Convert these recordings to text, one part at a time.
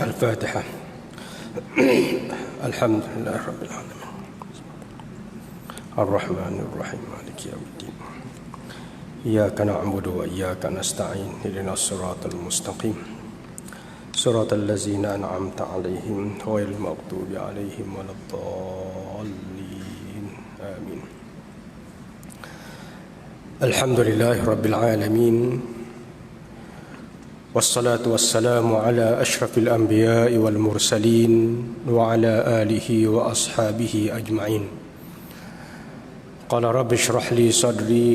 الفاتحة. الحمد لله رب العالمين الرحمن الرحيم مالك يوم الدين إياك نعبد وإياك نستعين اهدنا الصراط المستقيم صراط الذين أنعمت عليهم غير المغضوب عليهم ولا الضالين آمين. الحمد لله رب العالمين والصلاة والسلام على أشرف الأنبياء والمرسلين وعلى آله وأصحابه أجمعين. قال رب اشرح لي صدري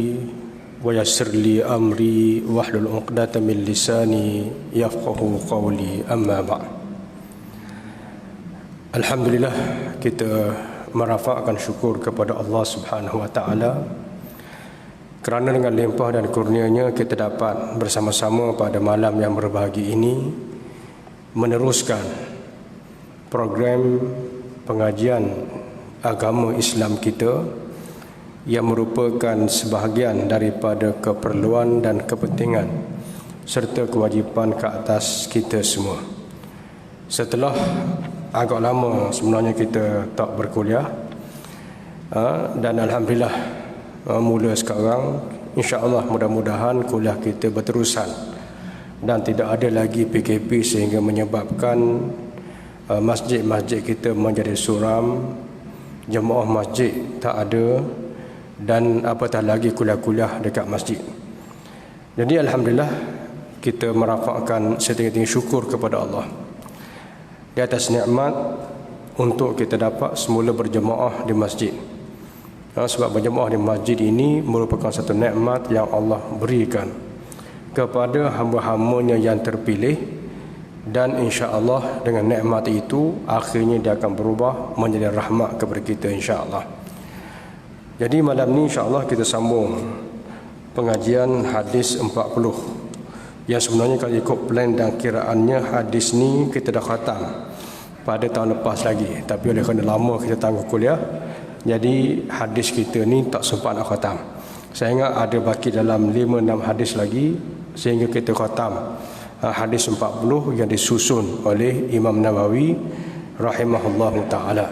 ويسر لي أمري واحلل عقدة من لساني يفقه قولي أما بعد. Alhamdulillah, kita merafakkan syukur kepada Allah Subhanahu wa taala kerana dengan limpah dan kurnianya kita dapat bersama-sama pada malam yang berbahagia ini meneruskan program pengajian agama Islam kita yang merupakan sebahagian daripada keperluan dan kepentingan serta kewajipan ke atas kita semua. Setelah agak lama sebenarnya kita tak berkuliah, dan Alhamdulillah mula sekarang, insya-Allah mudah-mudahan kuliah kita berterusan dan tidak ada lagi PKP sehingga menyebabkan masjid-masjid kita menjadi suram, jemaah masjid tak ada, dan apatah lagi kuliah-kuliah dekat masjid. Jadi Alhamdulillah kita merafakkan setinggi-tinggi syukur kepada Allah di atas nikmat untuk kita dapat semula berjemaah di masjid. Sebab berjemaah di masjid ini merupakan satu nikmat yang Allah berikan kepada hamba-hambanya yang terpilih, dan insya-Allah dengan nikmat itu akhirnya dia akan berubah menjadi rahmat kepada kita insya-Allah. Jadi malam ni insya-Allah kita sambung pengajian hadis 40 yang sebenarnya kalau ikut plan dan kiraannya hadis ni kita dah khatam pada tahun lepas lagi, tapi oleh kerana lama kita tangguh kuliah, jadi hadis kita ni tak sempat nak khatam. Saya ingat ada baki dalam 5-6 hadis lagi sehingga kita khatam hadis 40 yang disusun oleh Imam Nawawi rahimahullahu ta'ala.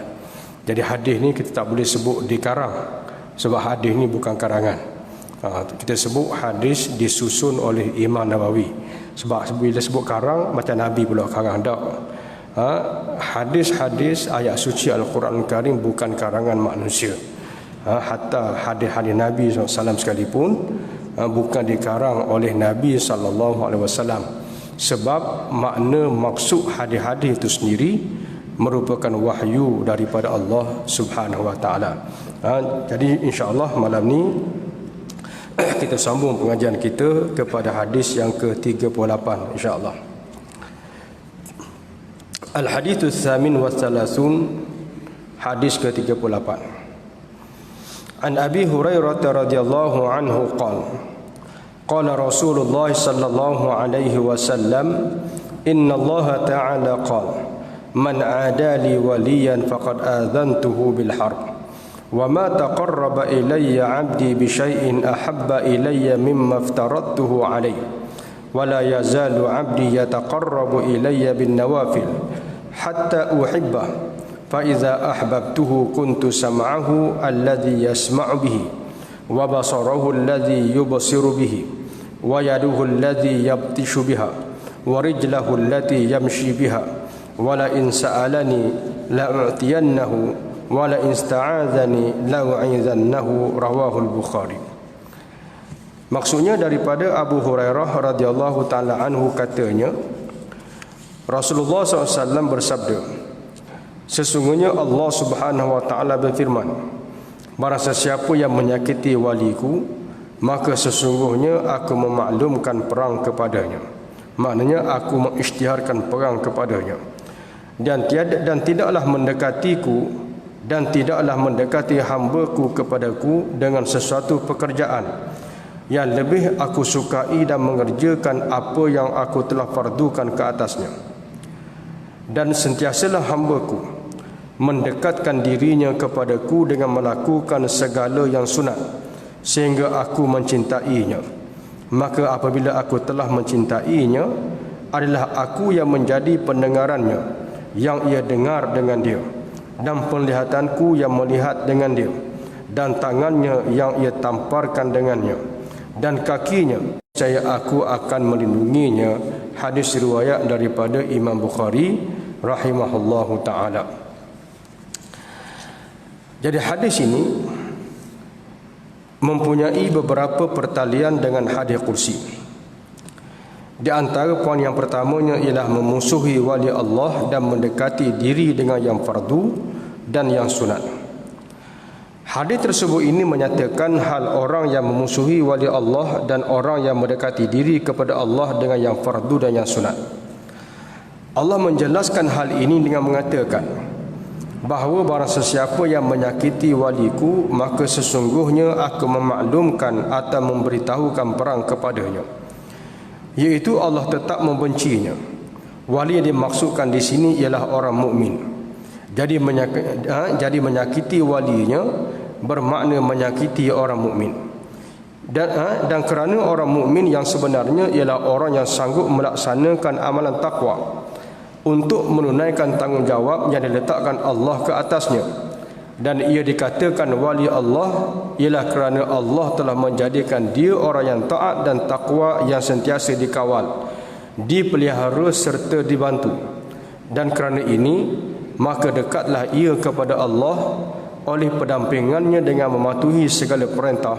Jadi hadis ni kita tak boleh sebut dikarang sebab hadis ni bukan karangan. Kita sebut hadis disusun oleh Imam Nawawi. Sebab bila sebut karang macam Nabi pula karang dak. Hadis-hadis ayat suci Al-Quran Al-Karim bukan karangan manusia. Hatta hadis-hadis Nabi SAW sekalipun bukan dikarang oleh Nabi SAW. Sebab makna maksud hadis-hadis itu sendiri merupakan wahyu daripada Allah Subhanahu wa taala. Jadi insya-Allah malam ni kita sambung pengajian kita kepada hadis yang ke-38 insya-Allah. Al-Hadithu Tsamin wa Thalathun, hadis ke-38. An Abi Hurairah radhiyallahu anhu qala qala Rasulullah sallallahu alaihi wasallam inna Allah ta'ala qala man 'adali waliyan faqad adhantuhu bil harb wa ma taqarraba ilayya 'abdi bi syai'in ahabba ilayya mimma aftaradtuhu alayhi wa la yazalu 'abdi yataqarrabu ilayya bin nawafil hatta uhibbah fa iza ahbabtuhu kuntu sam'ahu alladhi yasma'u bihi wa basarahu alladhi yubsiru bihi wa yaduhu alladhi yabtishu biha wa rijlahu allati yamshi biha wa la in sa'alani la'utiyannahu wa la in ista'adzani la'u'izannahu, rawahu al-Bukhari. Maksudnya daripada Abu Hurairah radhiyallahu taala anhu katanya Rasulullah SAW bersabda, sesungguhnya Allah Subhanahu wa taala berfirman, barang sesiapa yang menyakiti waliku, maka sesungguhnya aku memaklumkan perang kepadanya. Maknanya aku mengisytiharkan perang kepadanya. Dan tidaklah mendekatiku dan tidaklah mendekati hamba-Ku kepadaku dengan sesuatu pekerjaan yang lebih aku sukai dan mengerjakan apa yang aku telah fardukan ke atasnya. Dan sentiasalah hamba-Ku mendekatkan dirinya kepadaku dengan melakukan segala yang sunat sehingga aku mencintainya. Maka apabila aku telah mencintainya, adalah aku yang menjadi pendengarannya yang ia dengar dengan dia, dan penglihatanku yang melihat dengan dia, dan tangannya yang ia tamparkan dengannya, dan kakinya saya aku akan melindunginya. Hadis riwayat daripada Imam Bukhari rahimahullahu ta'ala. Jadi hadis ini mempunyai beberapa pertalian dengan hadis kursi. Di antara poin yang pertamanya ialah memusuhi wali Allah dan mendekati diri dengan yang fardu dan yang sunat. Hadis tersebut ini menyatakan hal orang yang memusuhi wali Allah dan orang yang mendekati diri kepada Allah dengan yang fardu dan yang sunat. Allah menjelaskan hal ini dengan mengatakan bahawa barang sesiapa yang menyakiti waliku, maka sesungguhnya aku memaklumkan atau memberitahukan perang kepadanya, iaitu Allah tetap membencinya. Wali yang dimaksudkan di sini ialah orang mukmin. Jadi menyakiti walinya bermakna menyakiti orang mukmin. Dan kerana orang mukmin yang sebenarnya ialah orang yang sanggup melaksanakan amalan takwa untuk menunaikan tanggungjawab yang diletakkan Allah ke atasnya. Dan ia dikatakan wali Allah ialah kerana Allah telah menjadikan dia orang yang taat dan takwa yang sentiasa dikawal, dipelihara serta dibantu. Dan kerana ini maka dekatlah ia kepada Allah oleh pendampingannya dengan mematuhi segala perintah,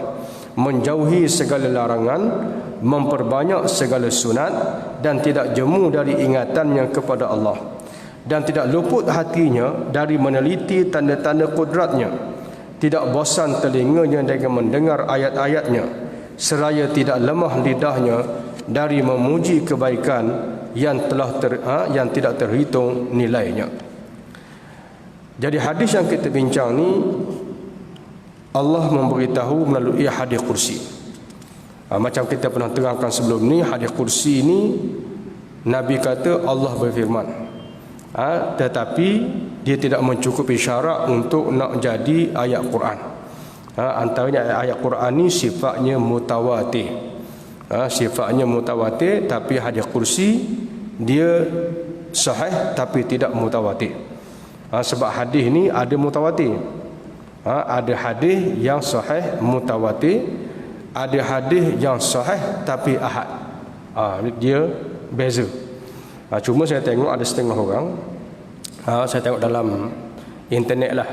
menjauhi segala larangan, memperbanyak segala sunat, dan tidak jemu dari ingatannya kepada Allah, dan tidak luput hatinya dari meneliti tanda-tanda kudratnya, tidak bosan telinganya dengan mendengar ayat-ayatnya, seraya tidak lemah lidahnya dari memuji kebaikan yang tidak terhitung nilainya. Jadi hadis yang kita bincang ni, Allah memberitahu melalui hadis kursi. Macam kita pernah terangkan sebelum ni, hadis kursi ini Nabi kata Allah berfirman, tetapi dia tidak mencukupi syarat untuk nak jadi ayat Quran. Antaranya ayat Quran ni sifatnya mutawatir. Sifatnya mutawatir, tapi hadis kursi dia sahih tapi tidak mutawatir. Sebab hadis ni ada mutawatir. Ada hadis yang sahih mutawatir, ada hadis yang sahih tapi ahad. Dia beza. Cuma saya tengok ada setengah orang, saya tengok dalam internet lah,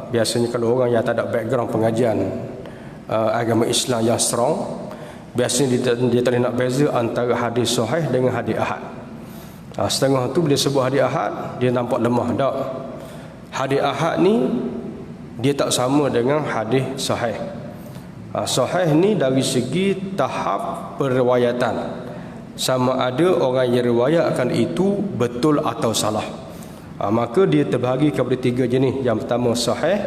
biasanya kalau orang yang tak ada background pengajian agama Islam yang strong, biasanya dia tak nak beza antara hadis sahih dengan hadis ahad. Setengah tu bila sebut hadis ahad, dia nampak lemah. Tak, hadis ahad ni dia tak sama dengan hadis sahih. Sahih ni dari segi tahap periwayatan, sama ada orang yang riwayatkan itu betul atau salah. Maka dia terbahagi kepada tiga jenis. Yang pertama sahih,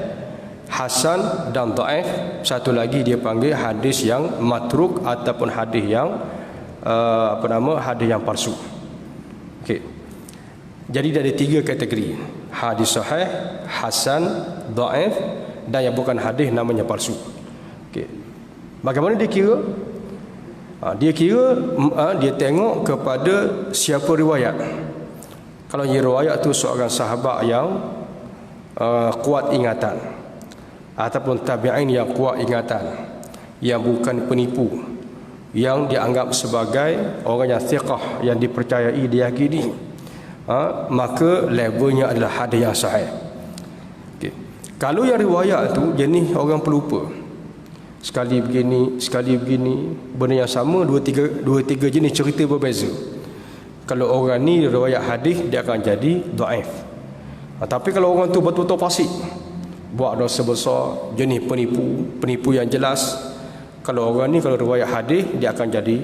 hasan dan dhaif. Satu lagi dia panggil hadis yang matruk ataupun hadis yang hadis yang palsu. Okey. Jadi ada tiga kategori: hadis sahih, hasan, dhaif, dan yang bukan hadis namanya palsu. Okey. Bagaimana dia kira? Dia tengok kepada siapa riwayat. Kalau yang riwayat tu seorang sahabat yang kuat ingatan, ataupun tabi'in yang kuat ingatan, yang bukan penipu, yang dianggap sebagai orang yang thiqah, yang dipercayai, diyakini, maka levelnya adalah hadis yang sahih. Okay. Kalau yang riwayat tu jenis orang pelupa, sekali begini, benda yang sama, dua tiga jenis cerita berbeza. Kalau orang ni riwayat hadis, dia akan jadi dhaif. Tapi kalau orang tu betul-betul fasik, buat dosa besar, jenis penipu yang jelas, kalau orang ni kalau riwayat hadis, dia akan jadi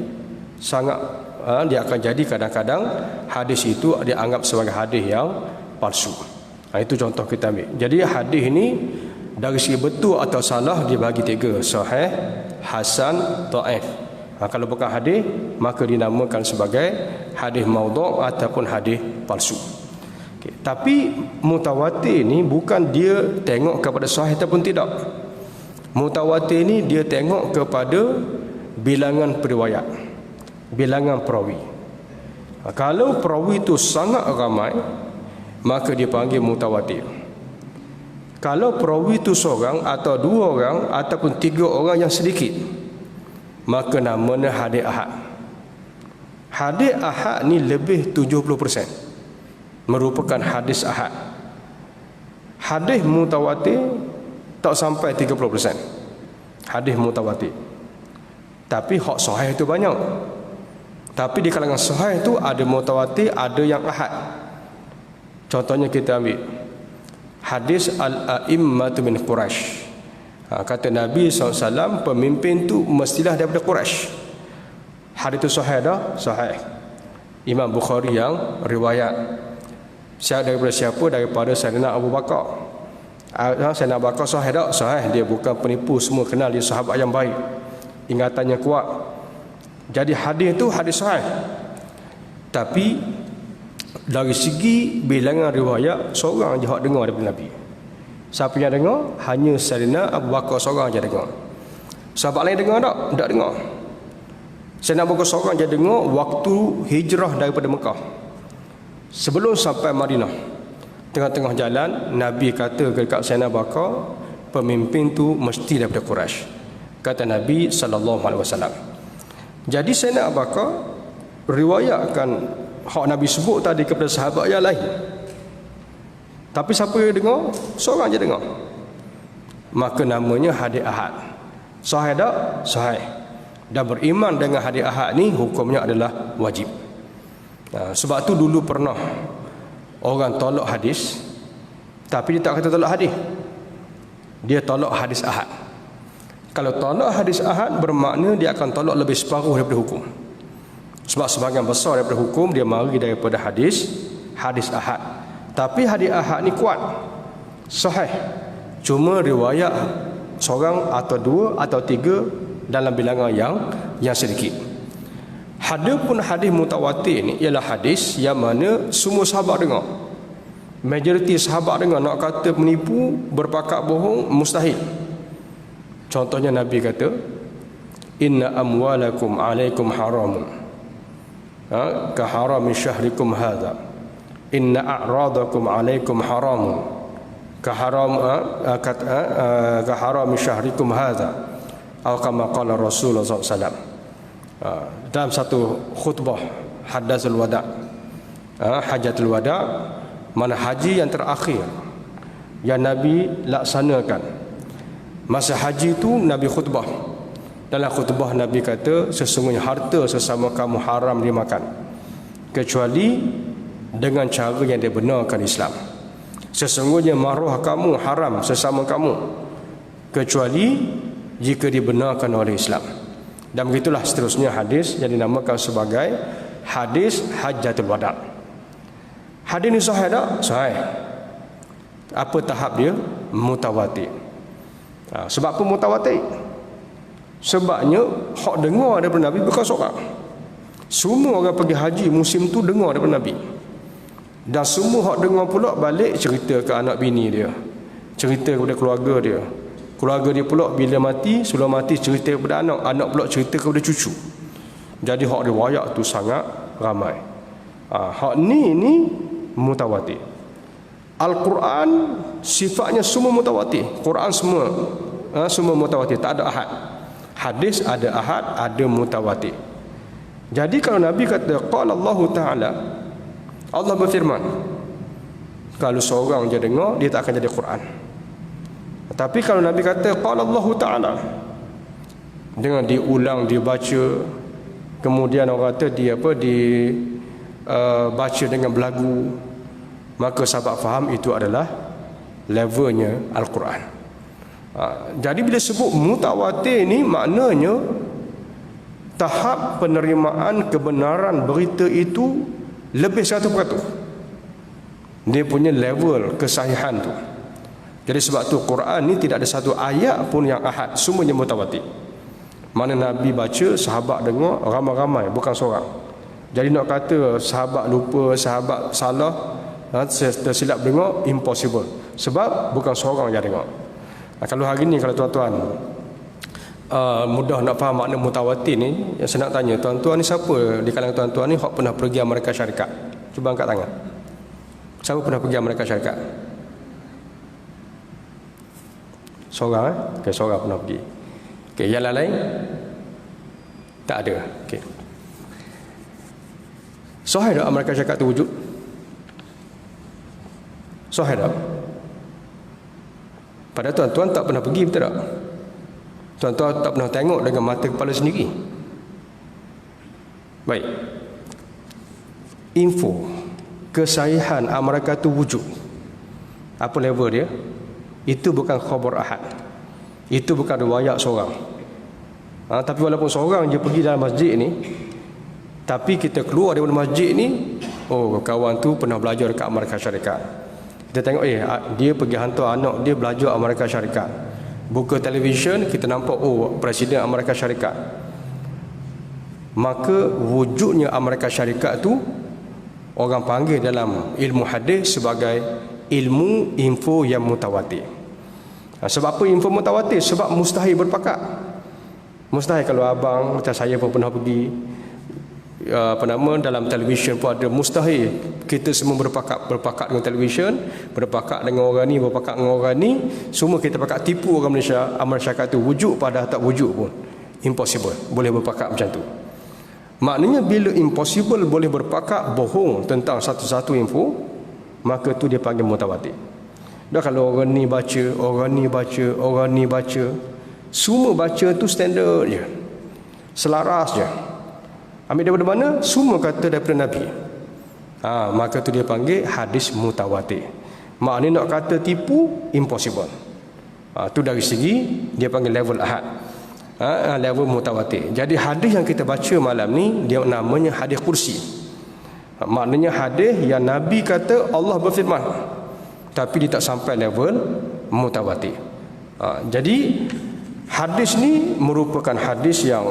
dia akan jadi kadang-kadang hadis itu dianggap sebagai hadis yang palsu. Itu contoh kita ambil. Jadi hadis ni dari segi betul atau salah dibagi tiga: sahih, hasan, dhaif. Kalau bukan hadis, maka dinamakan sebagai hadis maudhu' ataupun hadis palsu. Okay. Tapi mutawatir ni bukan dia tengok kepada sahih ataupun tidak. Mutawatir ni dia tengok kepada bilangan periwayat, bilangan perawi. Kalau perawi itu sangat ramai, maka dipanggil mutawatir. Kalau perawi itu seorang atau dua orang ataupun tiga orang yang sedikit, maka namanya hadis ahad. Hadis ahad ni lebih 70% merupakan hadis ahad. Hadis mutawatir tak sampai 30%. Hadis mutawatir. Tapi hak sahih itu banyak. Tapi di kalangan sahih itu ada mutawatir, ada yang ahad. Contohnya kita ambil hadis al-a'immatu min Quraisy. Kata Nabi SAW, pemimpin tu mestilah daripada Quraisy. Hadis itu sahih dah? Sahih. Imam Bukhari yang riwayat. Daripada siapa? Daripada Sayyidina Abu Bakar. Sayyidina Abu Bakar sahih tak? Sahih. Dia bukan penipu, semua kenal dia sahabat yang baik, ingatannya kuat. Jadi hadis itu hadis sahih. Tapi dari segi bilangan riwayat, seorang je hak dengar daripada Nabi. Siapa yang dengar? Hanya Sayyidina Abu Bakar seorang je dengar. Sahabat lain dengar tak? Tak dengar. Sayyidina Abu Bakar seorang je dengar waktu hijrah daripada Mekah. Sebelum sampai Madinah, tengah-tengah jalan Nabi kata dekat Sayyidina Abu Bakar, pemimpin tu mesti daripada Quraisy. Kata Nabi SAW. Jadi Sayyidina Abu Bakar riwayatkan hak Nabi sebut tadi kepada sahabat yang lain. Tapi siapa yang dengar? Seorang je dengar. Maka namanya hadis ahad. Sahih tak? Sahih. Dan beriman dengan hadis ahad ni hukumnya adalah wajib. Sebab tu dulu pernah orang tolak hadis, tapi dia tak kata tolak hadis, dia tolak hadis ahad. Kalau tolak hadis ahad bermakna dia akan tolak lebih separuh daripada hukum. Sebab sebahagian besar daripada hukum dia mari daripada hadis ahad. Tapi hadis ahad ni kuat, sahih. Cuma riwayat seorang atau dua atau tiga dalam bilangan yang sedikit. Hadapun hadis mutawatir ni ialah hadis yang mana semua sahabat dengar. Majoriti sahabat dengar. Nak kata menipu, berpakat bohong, mustahil. Contohnya Nabi kata, inna amwalakum alaikum haramun ka harami syahrikum hadha, inna a'radakum alaikum haramun ka harami syahrikum hadha, atau kama qala Rasulullah SAW. Dalam satu khutbah hadatul wada', hajatul wada', mana haji yang terakhir yang Nabi laksanakan. Masa haji itu Nabi khutbah. Dalam khutbah Nabi kata, sesungguhnya harta sesama kamu haram dimakan, kecuali dengan cara yang dibenarkan Islam. Sesungguhnya maruah kamu haram sesama kamu, kecuali jika dibenarkan oleh Islam. Dan begitulah seterusnya hadis yang dinamakan sebagai hadis hajjatul wada'. Hadis ini sahih tak? Sahih. Apa tahap dia? Mutawatir. Sebab apa mutawatir? Sebabnya hak dengar daripada Nabi bukan seorang. Semua orang pergi haji musim tu dengar daripada Nabi. Dan semua hak dengar pula balik cerita ke anak bini dia, cerita kepada keluarga dia. Keluarga dia pula bila mati, sebelum mati cerita kepada anak, anak pula cerita kepada cucu. Jadi hak riwayat tu sangat ramai. Hak ni mutawatir. Al-Quran sifatnya semua mutawatir. Quran semua mutawatir, tak ada ahad. Hadis ada ahad, ada mutawatir. Jadi kalau Nabi kata qala Allah Ta'ala, Allah berfirman, kalau seorang je dengar, dia tak akan jadi Quran. Tapi kalau Nabi kata qala Allah Ta'ala, dengan diulang, dibaca, kemudian orang kata baca dengan belagu, maka sahabat faham itu adalah levelnya Al-Quran. Jadi bila sebut mutawatir ni, maknanya tahap penerimaan kebenaran berita itu lebih 100%. Dia punya level kesahihan tu. Jadi sebab tu Quran ni tidak ada satu ayat pun yang ahad, semuanya mutawatir. Mana Nabi baca, sahabat dengar, ramai-ramai, bukan seorang. Jadi nak kata sahabat lupa, sahabat salah, tersilap dengar, impossible. Sebab bukan seorang yang dengar. Kalau hari ni, kalau tuan-tuan mudah nak faham makna mutawatir ni, yang saya nak tanya, tuan-tuan ni siapa di kalangan tuan-tuan ni hak pernah pergi Amerika Syarikat? Cuba angkat tangan. Siapa pernah pergi Amerika Syarikat? Seorang Okey, seorang pernah pergi. Okey, yang lain? Tak ada. Okey. Sahih tak Amerika Syarikat tu wujud? Sahih tak? Padahal tuan-tuan tak pernah pergi, betul tak? Tuan-tuan tak pernah tengok dengan mata kepala sendiri. Baik. Info kesahihan Amerika tu wujud. Apa level dia? Itu bukan khabar ahad. Itu bukan riwayat seorang. Tapi walaupun seorang je pergi dalam masjid ni, tapi kita keluar daripada masjid ni, oh, kawan tu pernah belajar dekat Amerika Syarikat. Kita tengok dia pergi hantar anak dia belajar Amerika Syarikat. Buka televisyen, kita nampak, oh, Presiden Amerika Syarikat. Maka wujudnya Amerika Syarikat tu orang panggil dalam ilmu hadis sebagai ilmu info yang mutawatir. Sebab apa info mutawatir? Sebab mustahil berpakat. Mustahil kalau abang macam saya pun pernah pergi dalam televisyen pun ada, mustahil kita semua berpakat dengan televisyen, berpakat dengan orang ni, berpakat dengan orang ni, semua kita pakat tipu orang Malaysia. Amal syarikat tu wujud pada tak wujud pun impossible boleh berpakat macam tu. Maknanya bila impossible boleh berpakat bohong tentang satu-satu info, maka tu dia panggil mutawatir. Dah kalau orang ni baca, orang ni baca, orang ni baca, semua baca tu standard je, selaras je, ambil daripada mana? Semua kata daripada Nabi. Maka tu dia panggil hadis mutawatir. Maknanya nak kata tipu, impossible. Tu dari segi dia panggil level ahad. Level mutawatir. Jadi hadis yang kita baca malam ni, dia namanya hadis kursi. Maknanya hadis yang Nabi kata Allah berfirman, tapi dia tak sampai level mutawatir. Jadi hadis ni merupakan hadis yang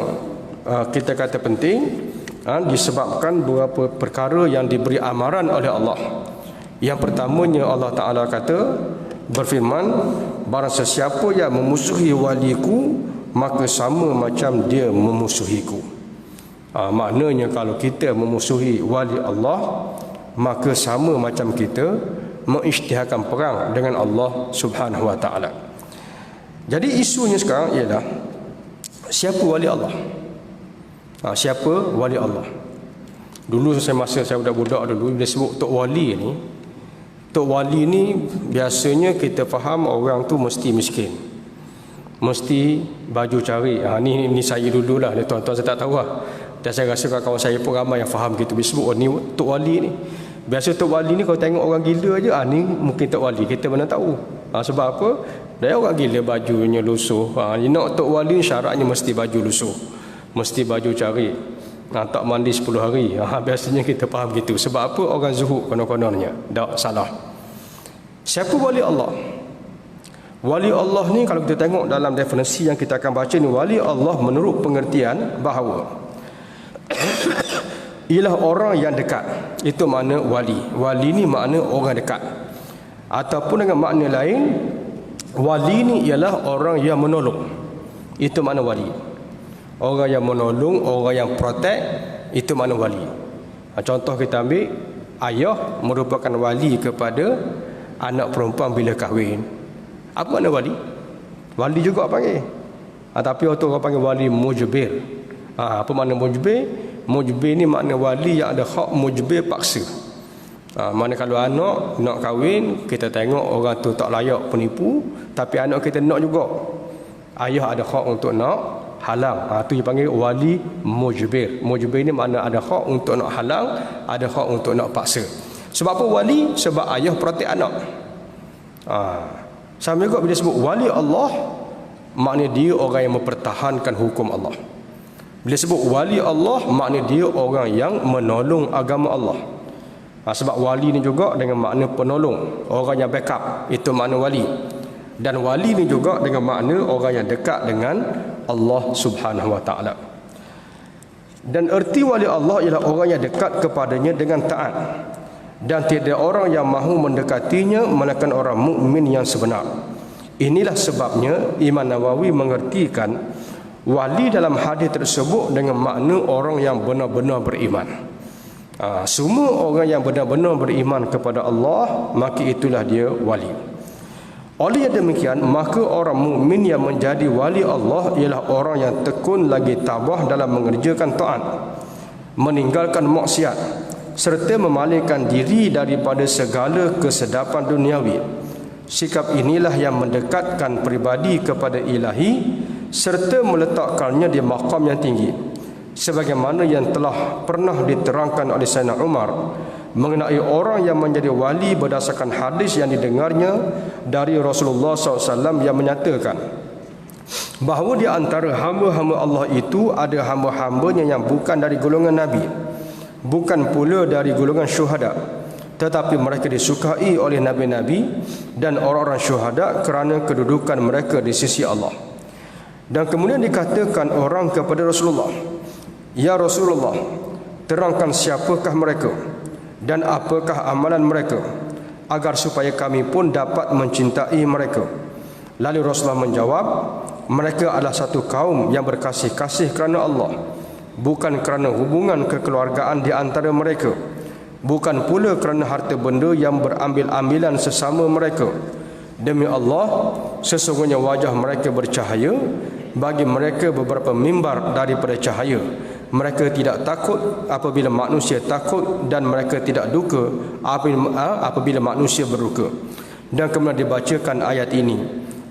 kita kata penting, disebabkan beberapa perkara yang diberi amaran oleh Allah. Yang pertamanya, Allah Ta'ala kata, berfirman, barang sesiapa yang memusuhi waliku, maka sama macam dia memusuhiku. Maknanya kalau kita memusuhi wali Allah, maka sama macam kita mengisytiharkan perang dengan Allah Subhanahu Wa Ta'ala. Jadi isunya sekarang ialah siapa wali Allah? Siapa wali Allah? Dulu masa saya budak-budak dulu, dia sebut Tok Wali ni. Tok Wali ni biasanya kita faham orang tu mesti miskin, mesti baju cari. Ni saya dululah, tuan-tuan saya tak tahu lah. Dan saya rasa kawan saya pun ramai yang faham gitu. Dia sebut, ni Tok Wali ni. Biasa Tok Wali ni kalau tengok orang gila je, ni mungkin Tok Wali. Kita mana tahu. Sebab apa? Dia orang gila bajunya lusuh. Nak Tok Wali syaratnya mesti baju lusuh, mesti baju cari, tak mandi 10 hari. Biasanya kita faham gitu. Sebab apa? Orang zuhud konon-kononnya. Tak salah. Siapa wali Allah? Wali Allah ni kalau kita tengok dalam definisi yang kita akan baca ni, wali Allah menurut pengertian bahawa ialah orang yang dekat. Itu makna wali. Wali ni makna orang dekat. Ataupun dengan makna lain, wali ni ialah orang yang menolong. Itu makna wali. Orang yang menolong, orang yang protect, itu makna wali. Contoh kita ambil, ayah merupakan wali kepada anak perempuan bila kahwin. Apa makna wali? Wali juga panggil. Tapi orang panggil wali mujbir. Apa makna mujbir? Mujbir ni makna wali yang ada hak mujbir paksa. Mana kalau anak nak kahwin, kita tengok orang tu tak layak, penipu, tapi anak kita nak juga, ayah ada hak untuk nak halang. Tu dipanggil wali mujbir. Mujbir ni makna ada hak untuk nak halang, ada hak untuk nak paksa. Sebab apa wali? Sebab ayah protek anak. Sama juga bila sebut wali Allah, maknanya dia orang yang mempertahankan hukum Allah. Bila sebut wali Allah, maknanya dia orang yang menolong agama Allah. Sebab wali ni juga dengan makna penolong, orang yang backup, itu makna wali. Dan wali ni juga dengan makna orang yang dekat dengan Allah Subhanahu Wa Ta'ala. Dan erti wali Allah ialah orang yang dekat kepadanya dengan taat, dan tidak orang yang mahu mendekatinya melainkan orang mukmin yang sebenar. Inilah sebabnya Imam Nawawi mengertikan Wali dalam hadis tersebut dengan makna orang yang benar-benar beriman. Semua orang yang benar-benar beriman kepada Allah, maka itulah dia wali. Oleh yang demikian, maka orang mukmin yang menjadi wali Allah ialah orang yang tekun lagi tabah dalam mengerjakan taat, meninggalkan maksiat, serta memalingkan diri daripada segala kesedapan duniawi. Sikap inilah yang mendekatkan pribadi kepada ilahi serta meletakkannya di maqam yang tinggi, sebagaimana yang telah pernah diterangkan oleh Sayyidina Umar mengenai orang yang menjadi wali berdasarkan hadis yang didengarnya dari Rasulullah SAW yang menyatakan bahawa di antara hamba-hamba Allah itu ada hamba-hambanya yang bukan dari golongan Nabi, bukan pula dari golongan syuhada, tetapi mereka disukai oleh Nabi-Nabi dan orang-orang syuhada kerana kedudukan mereka di sisi Allah. Dan kemudian dikatakan orang kepada Rasulullah, "Ya Rasulullah, terangkan siapakah mereka dan apakah amalan mereka, agar supaya kami pun dapat mencintai mereka." Lalu Rasulullah menjawab, "Mereka adalah satu kaum yang berkasih-kasih kerana Allah, bukan kerana hubungan kekeluargaan di antara mereka, bukan pula kerana harta benda yang berambil-ambilan sesama mereka. Demi Allah, sesungguhnya wajah mereka bercahaya, bagi mereka beberapa mimbar daripada cahaya. Mereka tidak takut apabila manusia takut, dan mereka tidak duka apabila manusia berduka." Dan kemudian dibacakan ayat ini,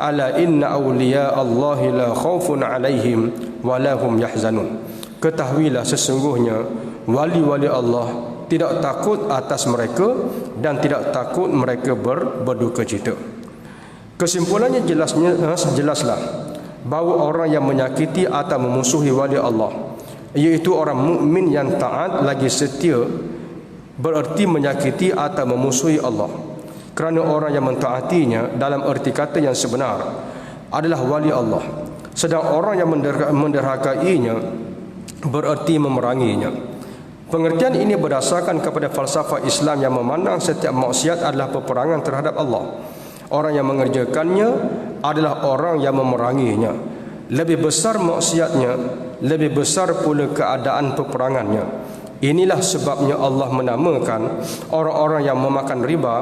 "Ala inna awliya Allahi la khawfun alaihim wa lahum yahzanun." Ketahuilah sesungguhnya wali-wali Allah tidak takut atas mereka dan tidak takut mereka berduka cita. Kesimpulannya jelaslah bahawa orang yang menyakiti atau memusuhi wali Allah, iaitu orang mukmin yang taat lagi setia, bererti menyakiti atau memusuhi Allah. Kerana orang yang mentaatinya dalam erti kata yang sebenar adalah wali Allah, sedang orang yang menderhakainya bererti memeranginya. Pengertian ini berdasarkan kepada falsafah Islam yang memandang setiap maksiat adalah peperangan terhadap Allah. Orang yang mengerjakannya adalah orang yang memeranginya. Lebih besar maksiatnya, lebih besar pula keadaan peperangannya. Inilah sebabnya Allah menamakan orang-orang yang memakan riba,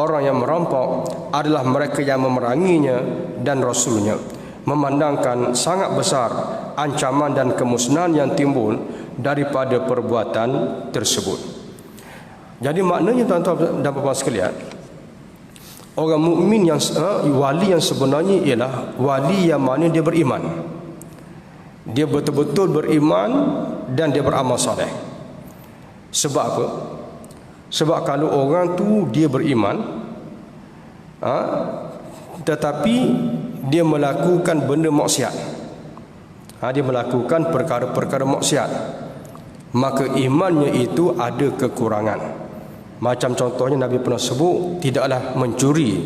orang yang merampok, adalah mereka yang memeranginya dan Rasulnya, memandangkan sangat besar ancaman dan kemusnahan yang timbul daripada perbuatan tersebut. Jadi maknanya tuan-tuan dan puan-puan sekalian, orang mukmin yang wali yang sebenarnya ialah wali yang mana dia beriman. Dia betul-betul beriman dan dia beramal soleh. Sebab apa? Sebab kalau orang tu dia beriman, tetapi dia melakukan benda maksiat, dia melakukan perkara-perkara maksiat, maka imannya itu ada kekurangan. Macam contohnya Nabi pernah sebut, tidaklah mencuri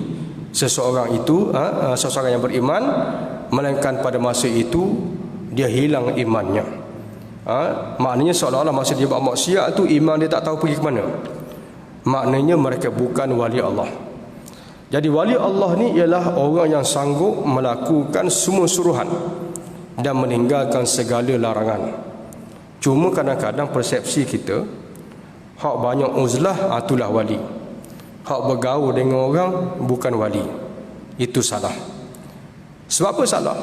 seseorang itu, seseorang yang beriman, melainkan pada masa itu dia hilang imannya. Maknanya seolah-olah masa dia buat maksiat tu iman dia tak tahu pergi ke mana. Maknanya mereka bukan wali Allah. Jadi wali Allah ni ialah orang yang sanggup melakukan semua suruhan dan meninggalkan segala larangan. Cuma kadang-kadang persepsi kita, hak banyak uzlah itulah wali, hak bergaul dengan orang bukan wali. Itu salah. Sebab apa salah?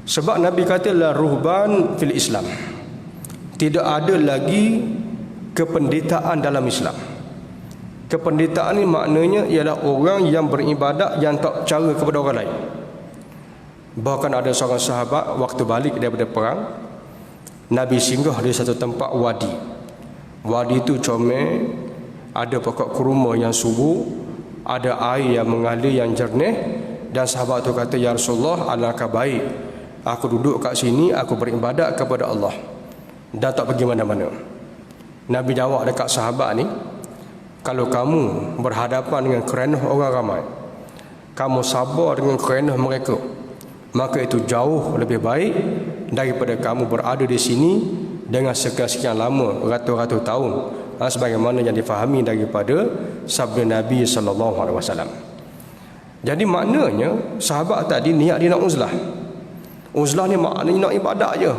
Sebab Nabi kata la ruhban fil Islam. Tidak ada lagi kependetaan dalam Islam. Kependetaan ini maknanya ialah orang yang beribadat yang tak cara kepada orang lain. Bahkan ada seorang sahabat waktu balik daripada perang, Nabi singgah di satu tempat wadi. Wadi itu comel, ada pokok kurma yang subur, ada air yang mengalir yang jernih, dan sahabat itu kata, "Ya Rasulullah, alangkah baik aku duduk kat sini, aku beribadat kepada Allah dan tak pergi mana-mana." Nabi jawab dekat sahabat ni, "Kalau kamu berhadapan dengan kerenah orang ramai, kamu sabar dengan kerenah mereka, maka itu jauh lebih baik daripada kamu berada di sini dengan sekian lama, ratus-ratus tahun, sebagaimana yang difahami daripada sabda Nabi SAW. Jadi maknanya sahabat tadi niat dia nak uzlah. Uzlah ni maknanya nak ibadat je.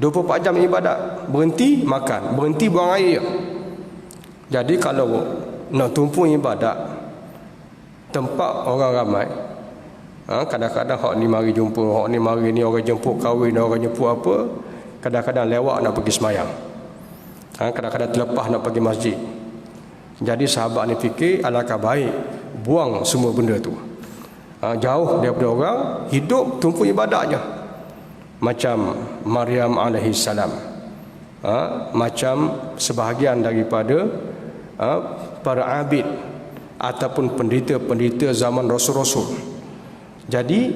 24 jam ibadat. Berhenti makan, berhenti buang air. Jadi kalau nak tumpu ibadat, tempat orang ramai, kadang-kadang hak ni mari jumpa, hak ni mari ni orang jemput kahwin, orang jemput apa, kadang-kadang lewat nak pergi semayang, kadang-kadang terlepas nak pergi masjid. Jadi sahabat ni fikir alangkah baik buang semua benda tu, jauh daripada orang, hidup tumpu ibadat je. Macam Maryam alaihi salam, macam sebahagian daripada para abid ataupun pendeta-pendeta zaman Rasul-Rasul. Jadi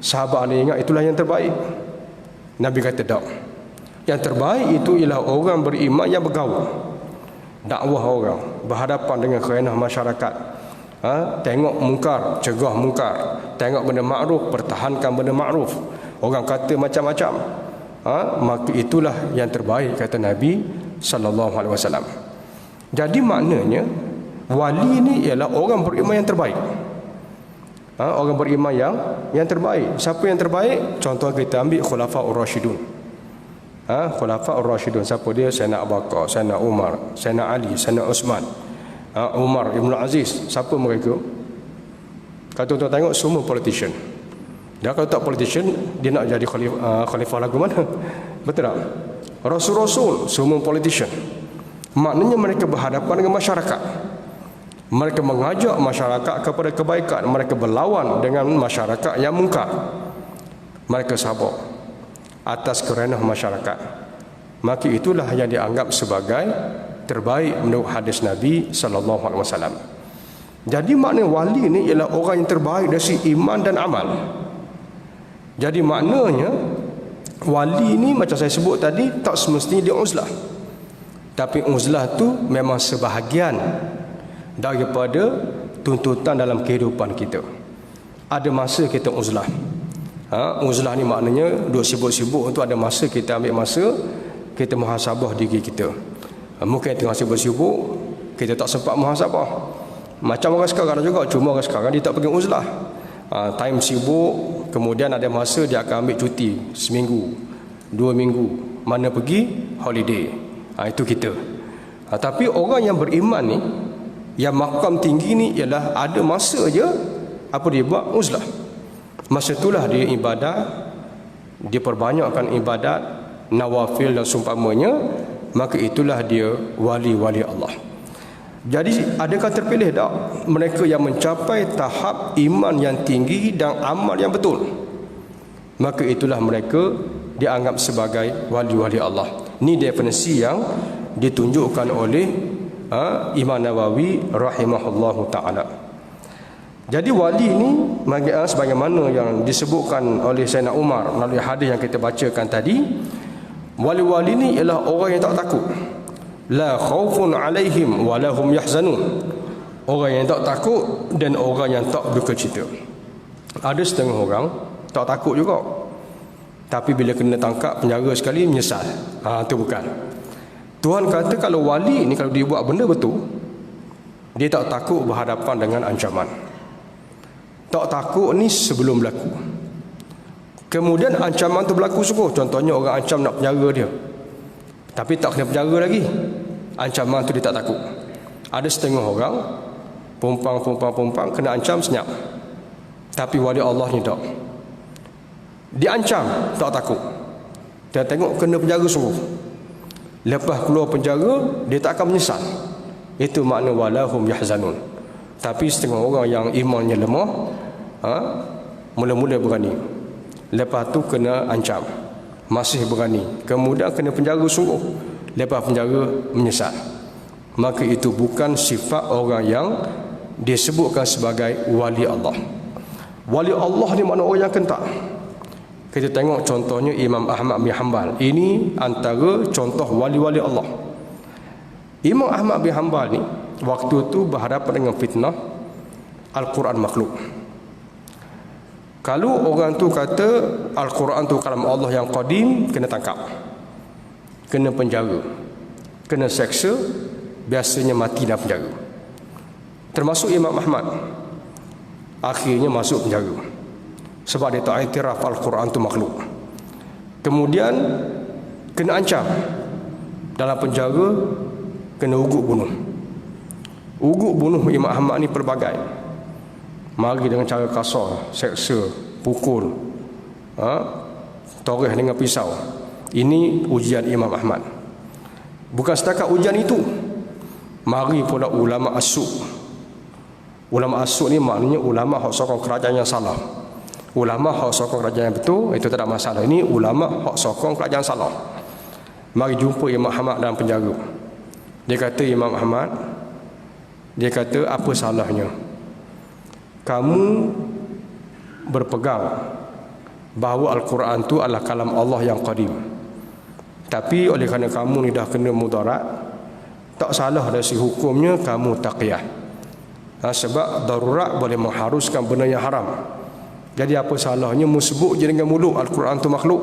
sahabat ni ingat itulah yang terbaik. Nabi kata tak. Yang terbaik itu ialah orang beriman yang bergaul, dakwah orang, berhadapan dengan kerenah masyarakat, tengok mungkar, cegah mungkar, tengok benda makruf, pertahankan benda makruf. Orang kata macam-macam, maka itulah yang terbaik, kata Nabi sallallahu alaihi wasallam. Jadi maknanya wali ni ialah orang beriman yang terbaik. Orang beriman yang terbaik. Siapa yang terbaik? Contoh kita ambil Khulafaur Rasyidun. Khulafaur Rasyidun, siapa dia? Sayyidina Abu Bakar, Sayyidina Umar, Sayyidina Ali, Sayyidina Uthman, Umar Ibn Aziz. Siapa mereka? Kalau tuan-tuan tengok, semua politician. Dia kalau tak politician, dia nak jadi khalifah lagu mana? Betul tak? Rasul-Rasul, semua politician. Maknanya mereka berhadapan dengan masyarakat. Mereka mengajak masyarakat kepada kebaikan. Mereka berlawan dengan masyarakat yang mungkar. Mereka sabar atas kerenah masyarakat. Maka itulah yang dianggap sebagai terbaik menurut hadis Nabi sallallahu alaihi wasallam. Jadi makna wali ni ialah orang yang terbaik dari segi iman dan amal. Jadi maknanya wali ni macam saya sebut tadi, tak semestinya dia uzlah. Tapi uzlah tu memang sebahagian daripada tuntutan dalam kehidupan kita. Ada masa kita uzlah. Uzlah ni maknanya duk sibuk-sibuk tu, ada masa kita ambil masa kita muhasabah diri kita. Mungkin tengah sibuk-sibuk kita tak sempat muhasabah. Macam orang sekarang juga, cuma orang sekarang dia tak pergi uzlah. Time sibuk, kemudian ada masa dia akan ambil cuti seminggu, 2 minggu, mana pergi holiday. Itu kita. Tapi orang yang beriman ni, yang makam tinggi ni, ialah ada masa je apa dia buat? Uzlah. Masa itulah dia ibadat, dia perbanyakkan ibadat nawafil dan seumpamanya, maka itulah dia wali-wali Allah. Jadi adakah terpilih tak mereka yang mencapai tahap iman yang tinggi dan amal yang betul? Maka itulah mereka dianggap sebagai wali-wali Allah. Ini definisi yang ditunjukkan oleh Imam Nawawi rahimahullahu ta'ala. Jadi wali ini sebagaimana yang disebutkan oleh Sayyidina Umar melalui hadis yang kita bacakan tadi, wali-wali ini ialah orang yang tak takut. La khaufun alaihim wa lahum yahzanun. Orang yang tak takut dan orang yang tak berduka cita. Ada setengah orang tak takut juga, tapi bila kena tangkap penjara sekali menyesal. Itu bukan. Tuhan kata kalau wali ni, kalau dia buat benda betul, dia tak takut berhadapan dengan ancaman. Tak takut ni sebelum berlaku. Kemudian ancaman tu berlaku sungguh. Contohnya orang ancam nak penjara dia, tapi tak kena penjara lagi, ancaman tu dia tak takut. Ada setengah orang pumpang kena ancam senyap, tapi wali Allah ni tak. Diancam tak takut, dia tengok kena penjara sungguh. Lepas keluar penjara, dia tak akan menyesal. Itu makna walahum yahzanun. Tapi setengah orang yang imannya lemah, mula-mula berani, lepas tu kena ancam, masih berani, kemudian kena penjara sungguh, lepas penjara menyesal. Maka itu bukan sifat orang yang disebutkan sebagai wali Allah. Wali Allah ni makna orang yang kentak. Kita tengok contohnya Imam Ahmad bin Hanbal. Ini antara contoh wali-wali Allah. Imam Ahmad bin Hanbal ni waktu tu berhadapan dengan fitnah Al-Quran makhluk. Kalau orang tu kata Al-Quran tu kalam Allah yang qadim, kena tangkap, kena penjara, kena seksa, biasanya mati dalam penjara. Termasuk Imam Ahmad, akhirnya masuk penjara. sebab dia tak iktiraf Al-Quran tu makhluk. Kemudian kena ancam dalam penjara, kena ugut bunuh. Ugut bunuh Imam Ahmad ni pelbagai. Mari dengan cara kasar, seksa, pukul, toreh dengan pisau. Ini ujian Imam Ahmad. Bukan setakat ujian itu, mari pula ulama as-su'. Ulama as-su' ni maknanya ulama hak sokong kerajaan yang salah. Ulama hak sokong kerajaan yang betul, itu tak ada masalah. Ini ulama hak sokong kerajaan salah. Mari jumpa Imam Ahmad dalam penjara. Dia kata, Imam Ahmad, dia kata, apa salahnya kamu berpegang bahawa Al-Quran tu adalah kalam Allah yang qadim, tapi oleh kerana kamu ni dah kena mudarat, tak salah dari si hukumnya kamu taqiyah. Sebab darurat boleh mengharuskan benda yang haram. Jadi apa salahnya mu sebut je dengan mulut Al-Quran tu makhluk,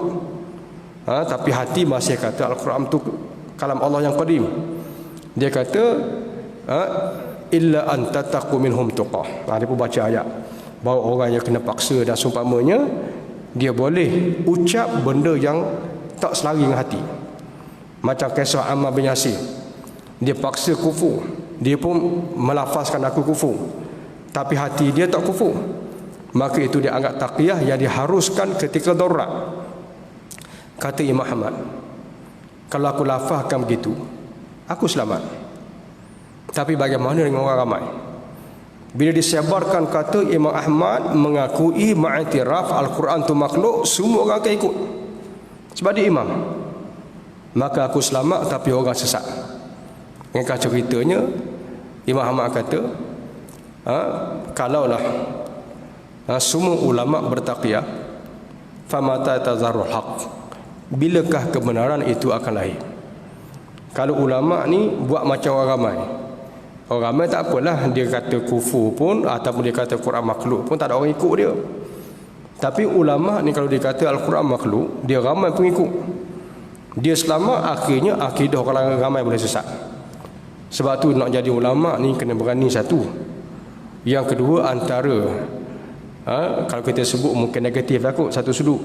tapi hati masih kata Al-Quran tu kalam Allah yang qadim. Dia kata, illa an tattaqu minhum tuqah. Dia pun baca ayat bahawa orang yang kena paksa dan seumpamanya, dia boleh ucap benda yang tak selari dengan hati. Macam kisah Ammar bin Yasir, dia paksa kufur, dia pun melafazkan aku kufur, tapi hati dia tak kufur. Maka itu dia anggap taqiyah yang diharuskan ketika darurat. Kata Imam Ahmad, kalau aku lafazkan begitu, aku selamat. Tapi bagaimana dengan orang ramai? Bila disebarkan kata Imam Ahmad mengakui ma'atiraf Al-Quran tu makhluk, semua orang akan ikut sebab dia imam. Maka aku selamat, tapi orang sesat. Dengan ceritanya Imam Ahmad kata, kalaulah semua ulama bertaqiyah, famata tazarul haq, bilakah kebenaran itu akan lahir? Kalau ulama ni buat macam orang ramai, orang ramai tak apalah, dia kata kufur pun ataupun dia kata Quran makhluk pun tak ada orang ikut dia. Tapi ulama ni kalau dia kata Al-Quran makhluk, dia ramai pengikut, dia selamat, akhirnya akidah orang ramai boleh sesat. Sebab tu nak jadi ulama ni kena berani satu. Yang kedua, antara kalau kita sebut mungkin negatif lah kot, satu sudut,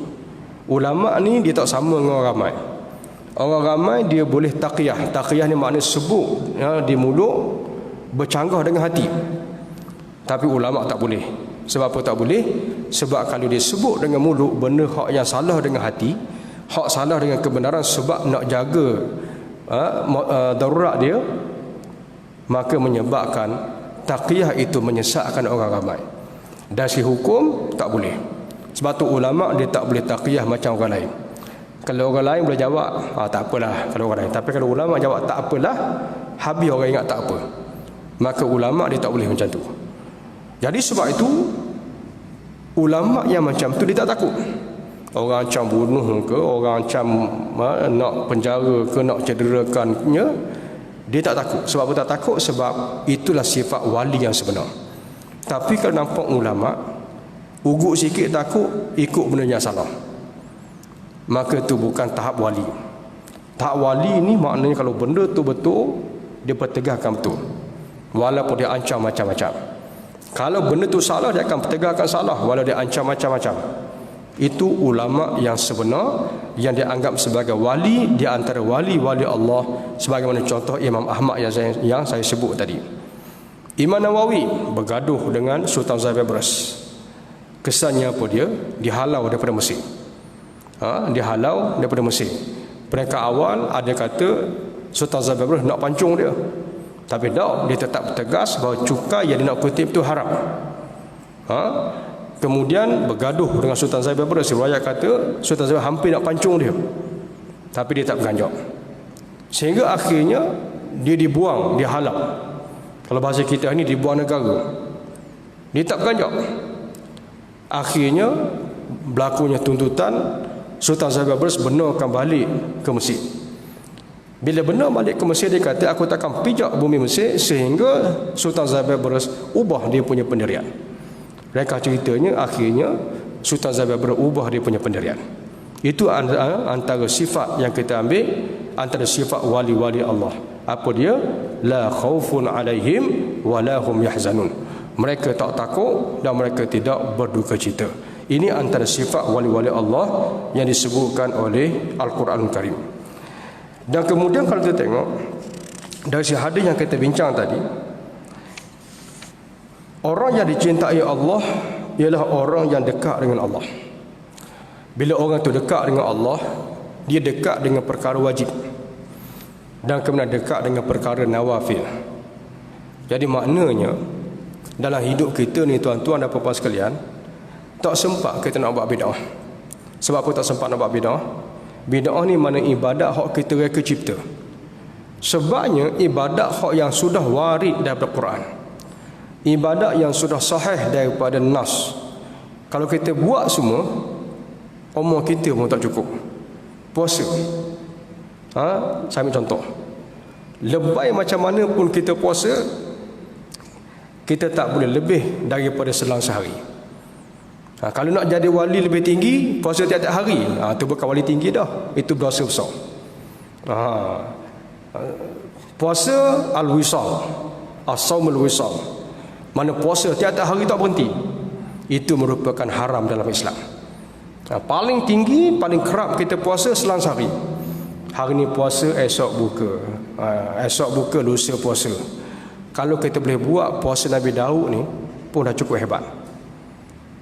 ulama ni dia tak sama dengan orang ramai. Orang ramai dia boleh taqiyah. Taqiyah ni maknanya sebut di mulut, bercanggah dengan hati. Tapi ulama tak boleh. Sebab apa tak boleh? Sebab kalau dia sebut dengan mulut benda hak yang salah dengan hati, hak salah dengan kebenaran, sebab nak jaga darurat dia, maka menyebabkan taqiyah itu menyesatkan orang ramai. Dan si hukum tak boleh. Sebab tu ulama dia tak boleh taqiyah macam orang lain. Kalau orang lain boleh jawab, tak apalah kalau orang lain. Tapi kalau ulama jawab tak apalah, habis orang ingat tak apa. Maka ulama dia tak boleh macam tu. Jadi sebab itu ulama yang macam tu dia tak takut. Orang ancam bunuh ke, orang ancam nak penjara ke, nak cederakannya, dia tak takut. Sebab apa tak takut? Sebab itulah sifat wali yang sebenar. Tapi kalau nampak ulama ugut sikit takut, ikut benda yang salah, maka tu bukan tahap wali. Tahap wali ni maknanya kalau benda tu betul, dia pertegakkan betul, walaupun dia ancam macam-macam. Kalau benda tu salah, dia akan pertegakkan salah walau dia ancam macam-macam. Itu ulama yang sebenar, yang dianggap sebagai wali di antara wali-wali Allah, sebagaimana contoh Imam Ahmad yang saya sebut tadi. Imam Nawawi bergaduh dengan Sultan Zabibras. Kesannya apa dia? Dihalau daripada Mesir. Dihalau daripada Mesir. Peringkat awal ada kata Sultan Zabibras nak pancung dia, tapi tak, dia tetap tegas bahawa cukai yang dia nak kutip itu haram. Kemudian bergaduh dengan Sultan Zabibras. Riwayat kata Sultan Zabibras hampir nak pancung dia, tapi dia tak berganjak. Sehingga akhirnya dia dibuang, dihalau. Kalau bahasa kita ni dibuang negara. Dia tak berganjak. Akhirnya berlakunya tuntutan, Sultan Zabibras benarkan balik ke Mesir. Bila benar balik ke Mesir, dia kata aku takkan pijak bumi Mesir, sehingga Sultan Zabibras ubah dia punya pendirian. Mereka ceritanya akhirnya Sultan Zabibras ubah dia punya pendirian. Itu antara sifat yang kita ambil, antara sifat wali-wali Allah. Apa dia? La khaufun alaihim wa la hum yahzanun. Mereka tak takut dan mereka tidak berduka cita. Ini antara sifat wali-wali Allah yang disebutkan oleh Al-Quran Karim. Dan kemudian kalau kita tengok dari si hadis yang kita bincang tadi, orang yang dicintai Allah ialah orang yang dekat dengan Allah. Bila orang tu dekat dengan Allah, dia dekat dengan perkara wajib dan kemudian dekat dengan perkara nawafil. Jadi maknanya dalam hidup kita ni tuan-tuan dan puan-puan sekalian, tak sempat kita nak buat bid'ah. Sebab apa tak sempat nak buat bid'ah? Bid'ah ni mana ibadat hak kita reka cipta. Sebabnya ibadat hak yang sudah warid daripada Quran, ibadat yang sudah sahih daripada nas. Kalau kita buat semua, umur kita pun tak cukup. Puasa, saya ambil contoh, lebay macam mana pun kita puasa, kita tak boleh lebih daripada selang sehari. Kalau nak jadi wali lebih tinggi, puasa tiap-tiap hari, itu bukan wali tinggi dah, itu berdosa besar. Puasa al-wisal, as-saumul wisal, mana puasa tiap-tiap hari tak berhenti, itu merupakan haram dalam Islam. Paling tinggi, paling kerap kita puasa selang sehari. Hari ni puasa, esok buka, esok buka, lusa puasa. Kalau kita boleh buat puasa Nabi Daud ni pun dah cukup hebat.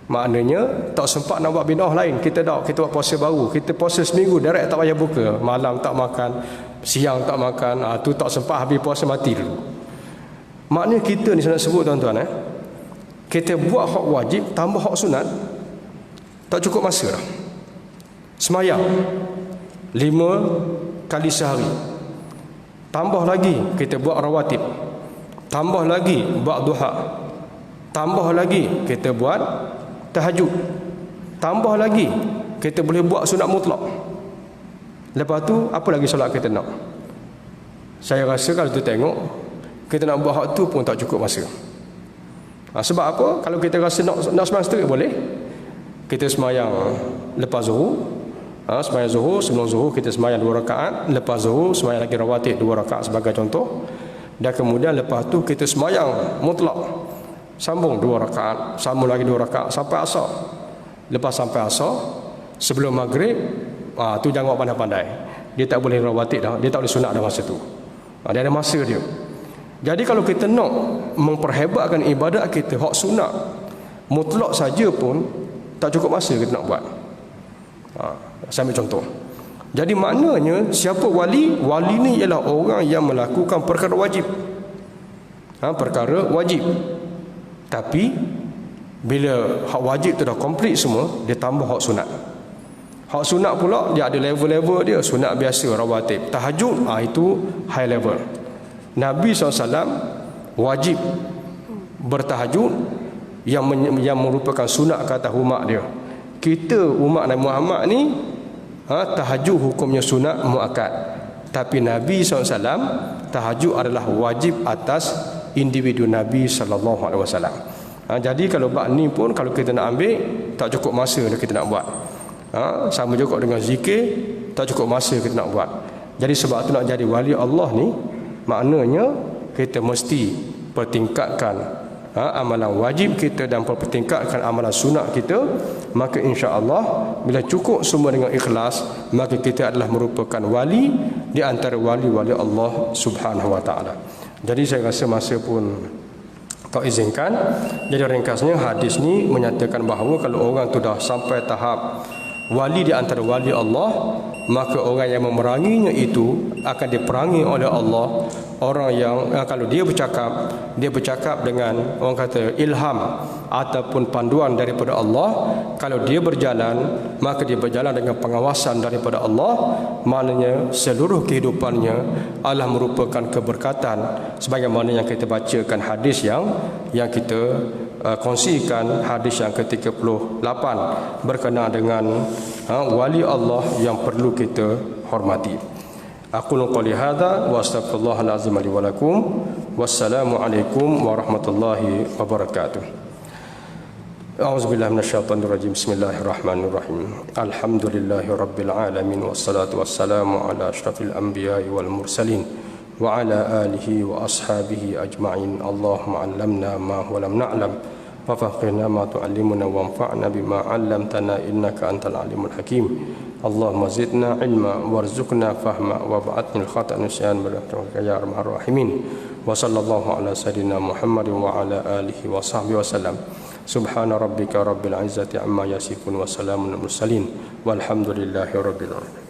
Maknanya tak sempat nak buat bid'ah lain. Kita buat puasa baru, kita puasa seminggu direct, tak payah buka, malam tak makan, siang tak makan, tu tak sempat, habis puasa mati dulu. Maknanya kita ni saya nak sebut tuan-tuan, kita buat hak wajib tambah hak sunat, tak cukup masa dah. Semayang 5 kali sehari, tambah lagi kita buat rawatib, tambah lagi buat duha, tambah lagi kita buat tahajud, tambah lagi kita boleh buat sunat mutlak. Lepas tu apa lagi solat kita nak? Saya rasa kalau tu tengok, kita nak buat hak tu pun tak cukup masa. Sebab apa? Kalau kita rasa nak sembahyang setengah boleh, kita sembahyang lepas zuhur, sembahyang zuhur, sebelum zuhur kita sembahyang 2 rakaat, lepas zuhur sembahyang lagi rawatib 2 rakaat sebagai contoh, dan kemudian lepas tu kita sembahyang mutlak, sambung 2 rakaat, sambung lagi 2 rakaat sampai asar. Lepas sampai asar, sebelum maghrib, tu jangan buat pandai-pandai, dia tak boleh rawatib dah, dia tak boleh sunat dah masa tu, dia ada masa dia. Jadi kalau kita nak memperhebatkan ibadat kita, hak sunat mutlak saja pun tak cukup masa kita nak buat. Saya ambil contoh. Jadi maknanya siapa wali? Wali ni ialah orang yang melakukan perkara wajib, perkara wajib. Tapi bila hak wajib tu dah komplit semua, dia tambah hak sunat. Hak sunat pula dia ada level-level dia. Sunat biasa, rawatib, tahajud, itu high level. Nabi SAW wajib bertahajud yang merupakan sunat ke atas umat dia. Kita umat Nabi Muhammad ni, tahajud hukumnya sunat muakkad. Tapi Nabi SAW tahajud adalah wajib atas individu Nabi SAW. Jadi kalau bab ni pun kalau kita nak ambil, tak cukup masa kita nak buat. Sama juga dengan zikir, tak cukup masa kita nak buat. Jadi sebab tu nak jadi wali Allah ni, maknanya kita mesti pertingkatkan amalan wajib kita dan pertingkatkan amalan sunat kita. Maka insya-Allah bila cukup semua dengan ikhlas, maka kita adalah merupakan wali di antara wali-wali Allah Subhanahu wa taala. Jadi saya rasa masa pun tak izinkan. Jadi ringkasnya hadis ni menyatakan bahawa kalau orang tu dah sampai tahap wali di antara wali Allah, maka orang yang memeranginya itu akan diperangi oleh Allah. Orang yang kalau dia bercakap dengan orang kata ilham ataupun panduan daripada Allah. Kalau dia berjalan, maka dia berjalan dengan pengawasan daripada Allah. Maknanya seluruh kehidupannya adalah merupakan keberkatan, sebagaimana yang kita bacakan hadis yang kita kongsikan, hadis yang ke-38 berkenaan dengan wali Allah yang perlu kita hormati. Aqulu qouli hadza wa astaghfirullahal azim li wa lakum. Wassalamu alaikum warahmatullahi wabarakatuh. A'udzubillahi minasyaitonir rajim. Bismillahirrahmanirrahim. Alhamdulillahi rabbil alamin wassalatu wassalamu ala asyrafil anbiya'i wal mursalin wa ala alihi wa ashabihi ajma'in. Allahumma 'allamna ma wa lam na'lam وفقنا ما تعلمنا وانفعنا بما علمتنا إنك أنت العليم الحكيم اللهم زدنا علما وارزقنا فهما وابعدنا الخطأ نسيان برحمتك يا أرحم الراحمين وصلى الله على سيدنا محمد وعلى آله وصحبه وسلم سبحان ربك رب العزة عما يصفون وسلام على المرسلين والحمد لله رب العالمين.